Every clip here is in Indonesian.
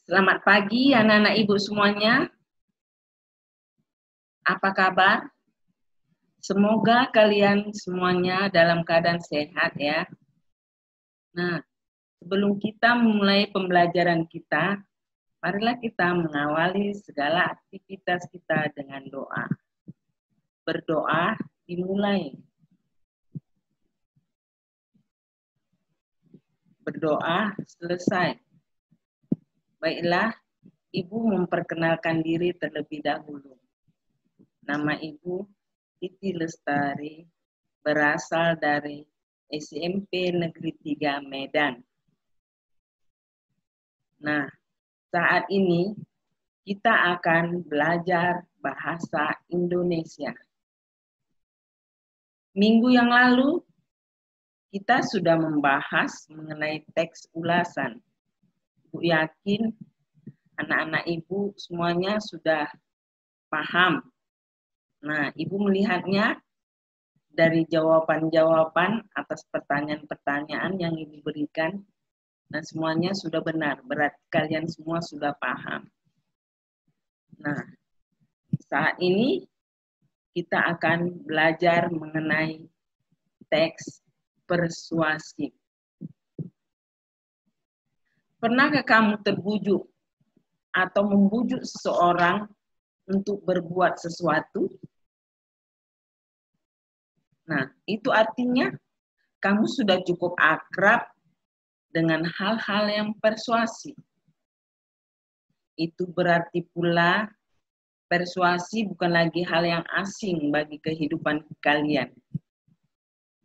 Selamat pagi anak-anak ibu semuanya. Apa kabar? Semoga kalian semuanya dalam keadaan sehat ya. Nah, sebelum kita memulai pembelajaran kita, marilah kita mengawali segala aktivitas kita dengan doa. Berdoa dimulai. Berdoa selesai. Baiklah, Ibu memperkenalkan diri terlebih dahulu. Nama Ibu Titi Lestari, berasal dari SMP Negeri 3 Medan. Nah, saat ini kita akan belajar bahasa Indonesia. Minggu yang lalu kita sudah membahas mengenai teks ulasan. Ibu yakin anak-anak Ibu semuanya sudah paham. Nah, Ibu melihatnya dari jawaban-jawaban atas pertanyaan-pertanyaan yang Ibu berikan. Nah, semuanya sudah benar, berarti kalian semua sudah paham. Nah, saat ini kita akan belajar mengenai teks persuasif. Pernahkah kamu terbujuk atau membujuk seseorang untuk berbuat sesuatu? Nah, itu artinya kamu sudah cukup akrab dengan hal-hal yang persuasi. Itu berarti pula persuasi bukan lagi hal yang asing bagi kehidupan kalian.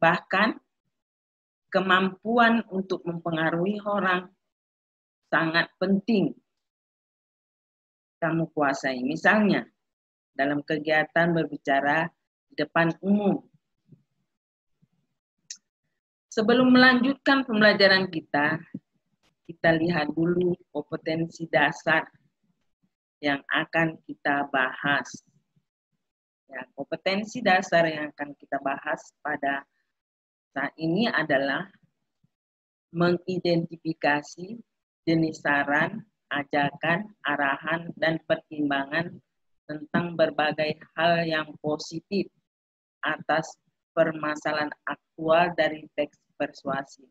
Bahkan kemampuan untuk mempengaruhi orang sangat penting kamu kuasai. Misalnya, dalam kegiatan berbicara di depan umum. Sebelum melanjutkan pembelajaran kita lihat dulu kompetensi dasar yang akan kita bahas. Ya, kompetensi dasar yang akan kita bahas pada saat ini adalah mengidentifikasi jenis saran, ajakan, arahan, dan pertimbangan tentang berbagai hal yang positif atas permasalahan aktual dari teks persuasi.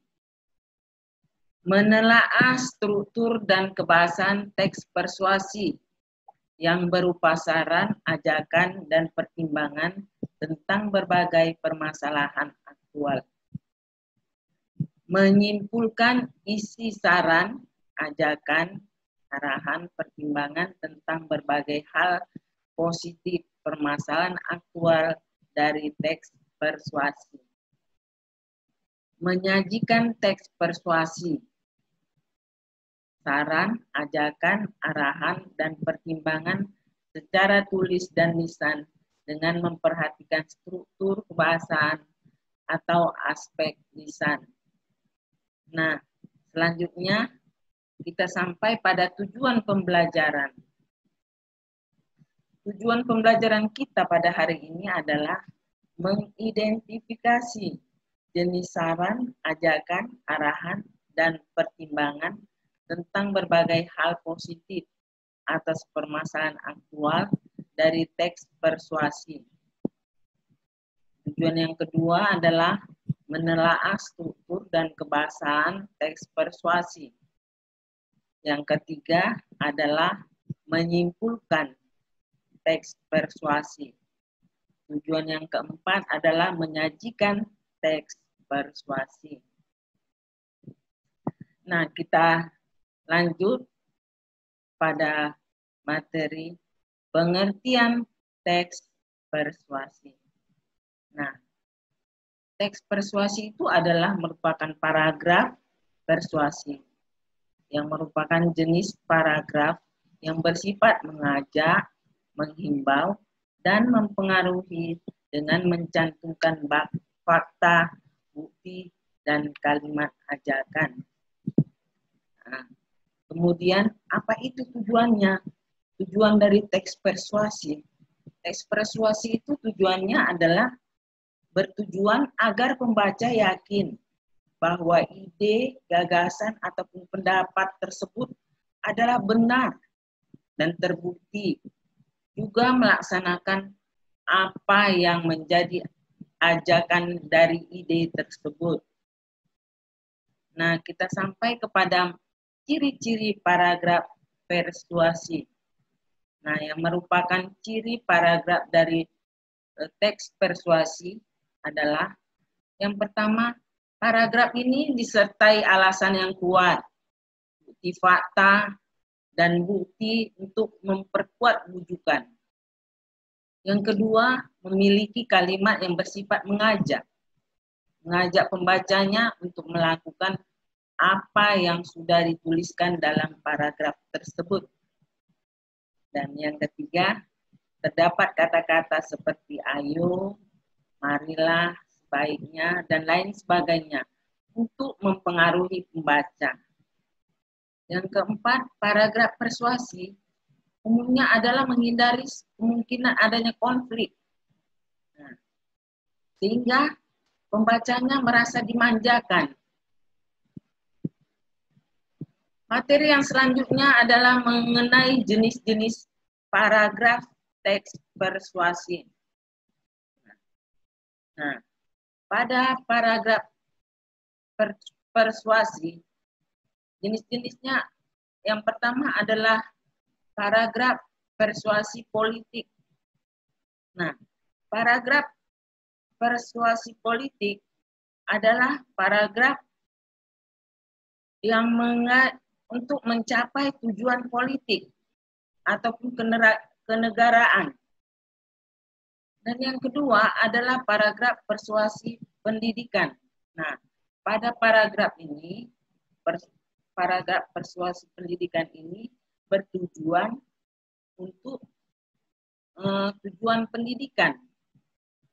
Menelaah struktur dan kebahasan teks persuasi yang berupa saran, ajakan, dan pertimbangan tentang berbagai permasalahan aktual. Menyimpulkan isi saran, ajakan, arahan, pertimbangan tentang berbagai hal positif permasalahan aktual dari teks persuasi. Menyajikan teks persuasi, saran, ajakan, arahan, dan pertimbangan secara tulis dan lisan dengan memperhatikan struktur kebahasaan atau aspek lisan. Nah, selanjutnya kita sampai pada tujuan pembelajaran. Tujuan pembelajaran kita pada hari ini adalah mengidentifikasi jenis saran, ajakan, arahan, dan pertimbangan tentang berbagai hal positif atas permasalahan aktual dari teks persuasi. Tujuan yang kedua adalah menelaah struktur dan kebahasaan teks persuasi. Yang ketiga adalah menyimpulkan teks persuasi. Tujuan yang keempat adalah menyajikan teks persuasi. Nah, kita lanjut pada materi pengertian teks persuasi. Nah, teks persuasi itu adalah merupakan paragraf persuasi yang merupakan jenis paragraf yang bersifat mengajak, menghimbau, dan mempengaruhi dengan mencantumkan fakta, bukti, dan kalimat ajakan. Nah, kemudian apa itu tujuannya? Tujuan dari teks persuasi. Teks persuasi itu tujuannya adalah bertujuan agar pembaca yakin bahwa ide, gagasan, ataupun pendapat tersebut adalah benar dan terbukti, juga melaksanakan apa yang menjadi ajakan dari ide tersebut. Nah, kita sampai kepada ciri-ciri paragraf persuasi. Nah, yang merupakan ciri paragraf dari teks persuasi adalah yang pertama, paragraf ini disertai alasan yang kuat, bukti fakta, dan bukti untuk memperkuat rujukan. Yang kedua, memiliki kalimat yang bersifat mengajak pembacanya untuk melakukan apa yang sudah dituliskan dalam paragraf tersebut. Dan yang ketiga, terdapat kata-kata seperti ayo, marilah, sebaiknya, dan lain sebagainya untuk mempengaruhi pembaca. Yang keempat, paragraf persuasi umumnya adalah menghindari kemungkinan adanya konflik. Nah, sehingga pembacanya merasa dimanjakan. Materi yang selanjutnya adalah mengenai jenis-jenis paragraf teks persuasi. Nah, pada paragraf persuasi, jenis-jenisnya yang pertama adalah paragraf persuasi politik. Nah, paragraf persuasi politik adalah paragraf yang untuk mencapai tujuan politik ataupun kenegaraan. Dan yang kedua adalah paragraf persuasi pendidikan. Nah, pada paragraf ini, paragraf persuasi pendidikan ini bertujuan untuk tujuan pendidikan.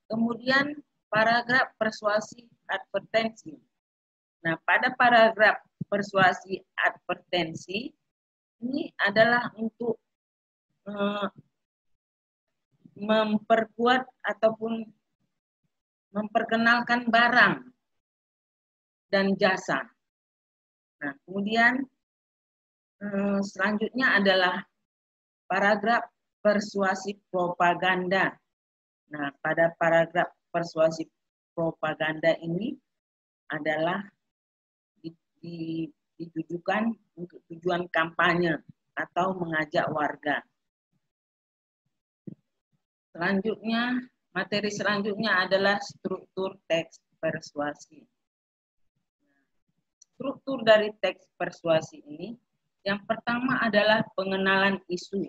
Kemudian paragraf persuasi advertensi. Nah, pada paragraf persuasi advertensi ini adalah untuk memperkuat ataupun memperkenalkan barang dan jasa. Nah, kemudian selanjutnya adalah paragraf persuasi propaganda. Nah, pada paragraf persuasi propaganda ini adalah ditujukan untuk tujuan kampanye atau mengajak warga. Selanjutnya, materi selanjutnya adalah struktur teks persuasi. Struktur dari teks persuasi ini, yang pertama adalah pengenalan isu.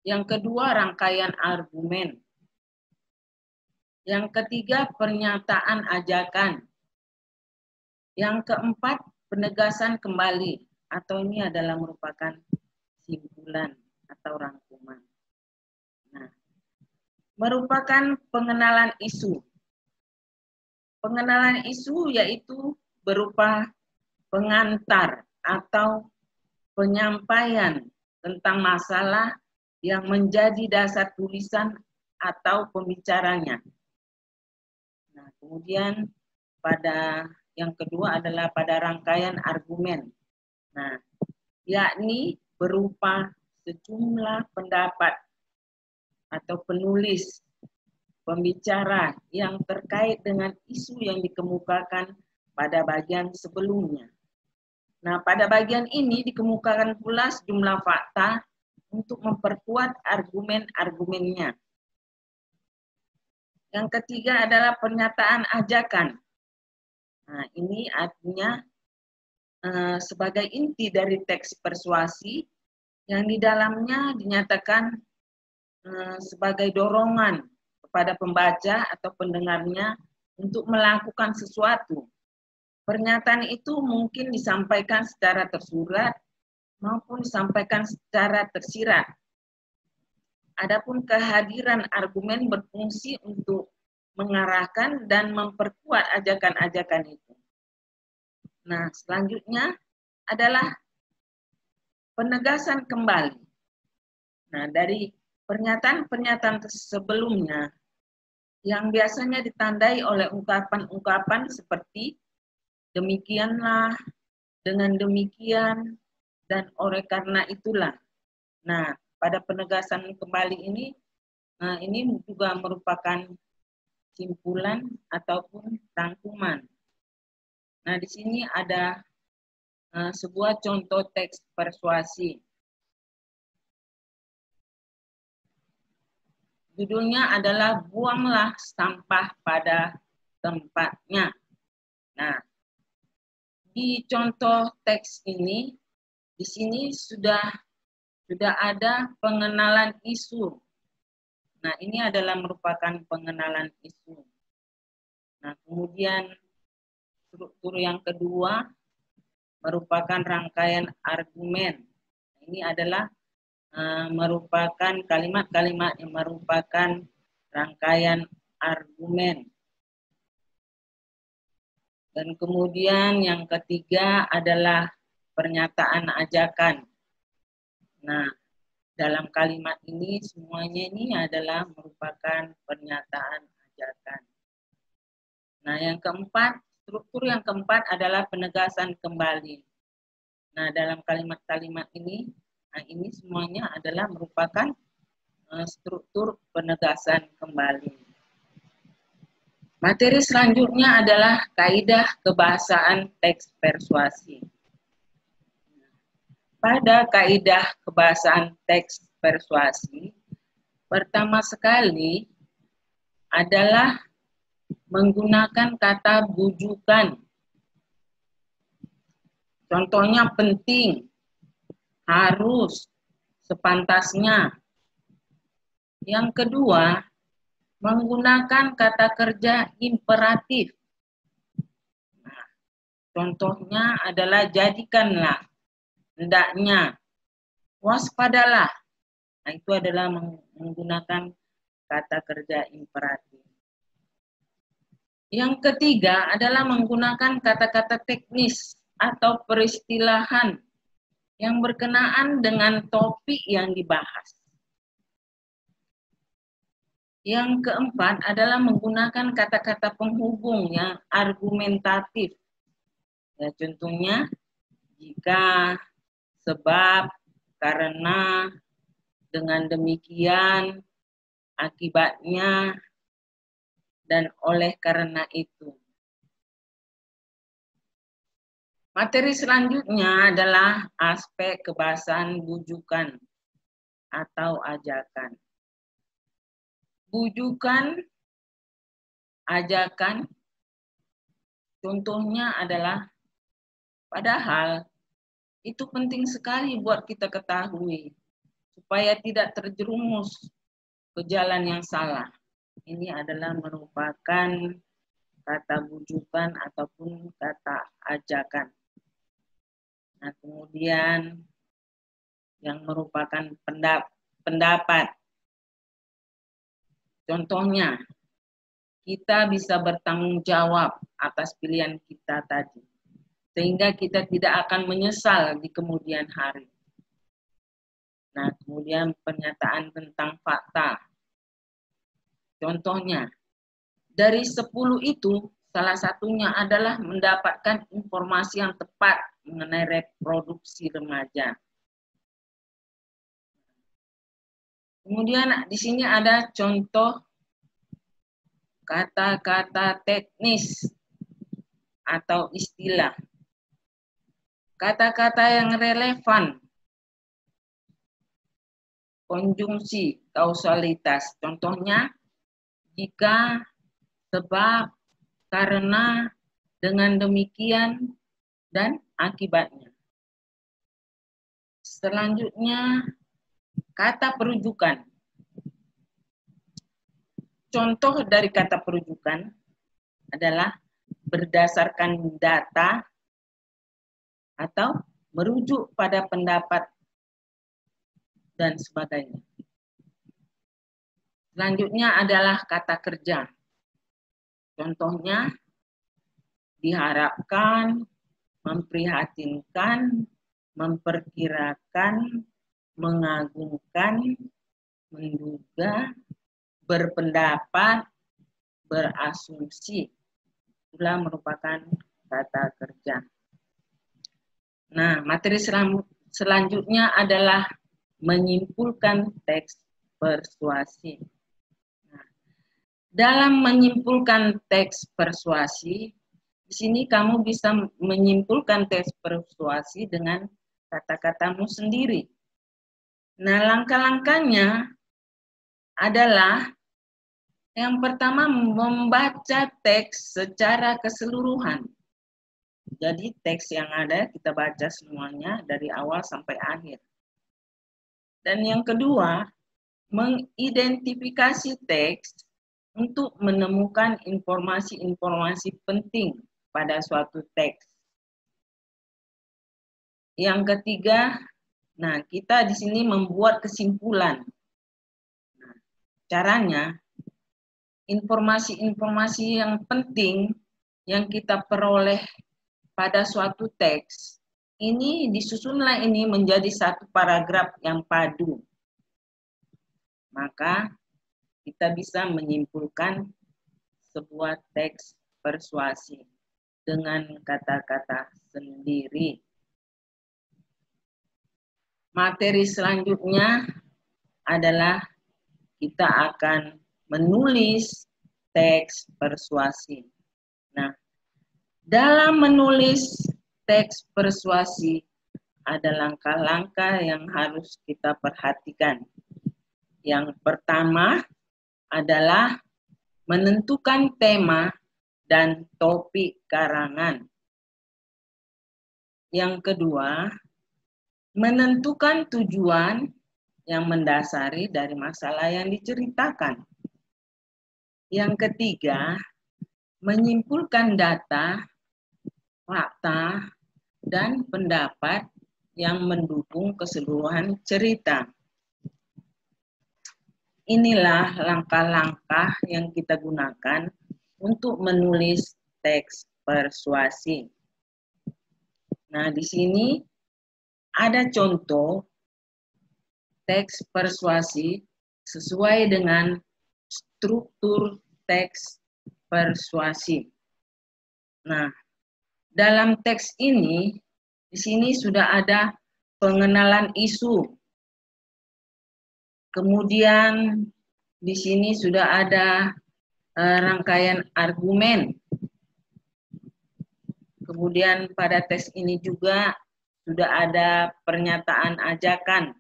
Yang kedua, rangkaian argumen. Yang ketiga, pernyataan ajakan. Yang keempat, penegasan kembali, atau ini adalah merupakan simpulan atau rangkuman. Nah, merupakan pengenalan isu. Pengenalan isu yaitu berupa pengantar atau penyampaian tentang masalah yang menjadi dasar tulisan atau pembicaranya. Nah, kemudian pada yang kedua adalah pada rangkaian argumen. Nah, yakni berupa sejumlah pendapat atau penulis, pembicara yang terkait dengan isu yang dikemukakan pada bagian sebelumnya. Nah, pada bagian ini dikemukakan pula sejumlah fakta untuk memperkuat argumen-argumennya. Yang ketiga adalah pernyataan ajakan. Nah, ini artinya sebagai inti dari teks persuasi yang di dalamnya dinyatakan sebagai dorongan kepada pembaca atau pendengarnya untuk melakukan sesuatu. Pernyataan itu mungkin disampaikan secara tersurat maupun disampaikan secara tersirat. Adapun kehadiran argumen berfungsi untuk mengarahkan dan memperkuat ajakan-ajakan itu. Nah, selanjutnya adalah penegasan kembali. Nah, dari pernyataan-pernyataan sebelumnya yang biasanya ditandai oleh ungkapan-ungkapan seperti demikianlah, Dengan demikian dan oleh karena itulah. Nah, pada penegasan kembali ini juga merupakan simpulan ataupun rangkuman. Nah, di sini ada sebuah contoh teks persuasi. Judulnya adalah buanglah sampah pada tempatnya. Nah, di contoh teks ini, di sini sudah ada pengenalan isu. Nah, ini adalah merupakan pengenalan isu. Nah, kemudian struktur yang kedua merupakan rangkaian argumen. Ini adalah merupakan kalimat-kalimat yang merupakan rangkaian argumen. Dan kemudian yang ketiga adalah pernyataan ajakan. Nah, dalam kalimat ini semuanya ini adalah merupakan pernyataan ajakan. Nah, yang keempat, struktur yang keempat adalah penegasan kembali. Nah, dalam kalimat-kalimat ini semuanya adalah merupakan struktur penegasan kembali. Materi selanjutnya adalah kaidah kebahasaan teks persuasi. Pada kaidah kebahasaan teks persuasi, pertama sekali adalah menggunakan kata bujukan. Contohnya penting, harus, sepantasnya. Yang kedua, menggunakan kata kerja imperatif. Nah, contohnya adalah jadikanlah, hendaknya, waspadalah. Nah, itu adalah menggunakan kata kerja imperatif. Yang ketiga adalah menggunakan kata-kata teknis atau peristilahan yang berkenaan dengan topik yang dibahas. Yang keempat adalah menggunakan kata-kata penghubung yang argumentatif. Ya, contohnya, jika, sebab, karena, dengan demikian, akibatnya, dan oleh karena itu. Materi selanjutnya adalah aspek kebahasaan bujukan atau ajakan. Bujukan, ajakan, contohnya adalah padahal itu penting sekali buat kita ketahui supaya tidak terjerumus ke jalan yang salah. Ini adalah merupakan kata bujukan ataupun kata ajakan. Nah, kemudian yang merupakan pendapat. Contohnya, kita bisa bertanggung jawab atas pilihan kita tadi, sehingga kita tidak akan menyesal di kemudian hari. Nah, kemudian pernyataan tentang fakta. Contohnya, dari 10 itu, salah satunya adalah mendapatkan informasi yang tepat mengenai reproduksi remaja. Kemudian di sini ada contoh kata-kata teknis atau istilah. Kata-kata yang relevan, konjungsi, kausalitas. Contohnya, jika, sebab, karena, dengan demikian, dan akibatnya. Selanjutnya, kata perujukan. Contoh dari kata perujukan adalah berdasarkan data atau merujuk pada pendapat dan sebagainya. Selanjutnya adalah kata kerja. Contohnya, diharapkan, memprihatinkan, memperkirakan, mengagumkan, menduga, berpendapat, berasumsi. Itulah merupakan kata kerja. Nah, materi selanjutnya adalah menyimpulkan teks persuasi. Nah, dalam menyimpulkan teks persuasi, di sini kamu bisa menyimpulkan teks persuasi dengan kata-katamu sendiri. Nah, langkah-langkahnya adalah yang pertama membaca teks secara keseluruhan. Jadi teks yang ada kita baca semuanya dari awal sampai akhir. Dan yang kedua, mengidentifikasi teks untuk menemukan informasi-informasi penting pada suatu teks. Yang ketiga, nah kita di sini membuat kesimpulan. Nah, caranya, informasi-informasi yang penting yang kita peroleh pada suatu teks, ini disusunlah ini menjadi satu paragraf yang padu. Maka kita bisa menyimpulkan sebuah teks persuasi dengan kata-kata sendiri. Materi selanjutnya adalah kita akan menulis teks persuasi. Nah, dalam menulis teks persuasi ada langkah-langkah yang harus kita perhatikan. Yang pertama adalah menentukan tema dan topik karangan. Yang kedua, menentukan tujuan yang mendasari dari masalah yang diceritakan. Yang ketiga, menyimpulkan data, fakta, dan pendapat yang mendukung keseluruhan cerita. Inilah langkah-langkah yang kita gunakan untuk menulis teks persuasi. Nah, di sini ada contoh teks persuasi sesuai dengan struktur teks persuasi. Nah, dalam teks ini, di sini sudah ada pengenalan isu. Kemudian di sini sudah ada rangkaian argumen. Kemudian pada teks ini juga sudah ada pernyataan ajakan.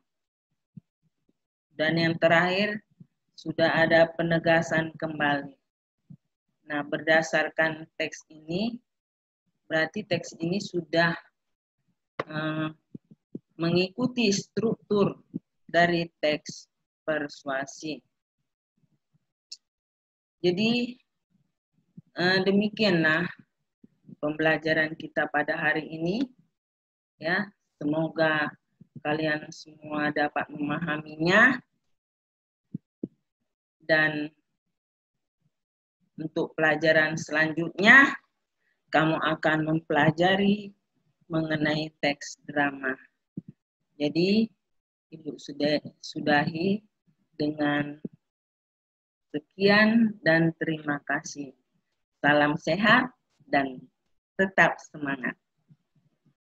Dan yang terakhir sudah ada penegasan kembali. Nah, berdasarkan teks ini, berarti teks ini sudah mengikuti struktur dari teks persuasi. Jadi demikianlah pembelajaran kita pada hari ini. Ya, semoga kalian semua dapat memahaminya. Dan untuk pelajaran selanjutnya, kamu akan mempelajari mengenai teks drama. Jadi, Ibu sudahi dengan sekian dan terima kasih. Salam sehat dan tetap semangat.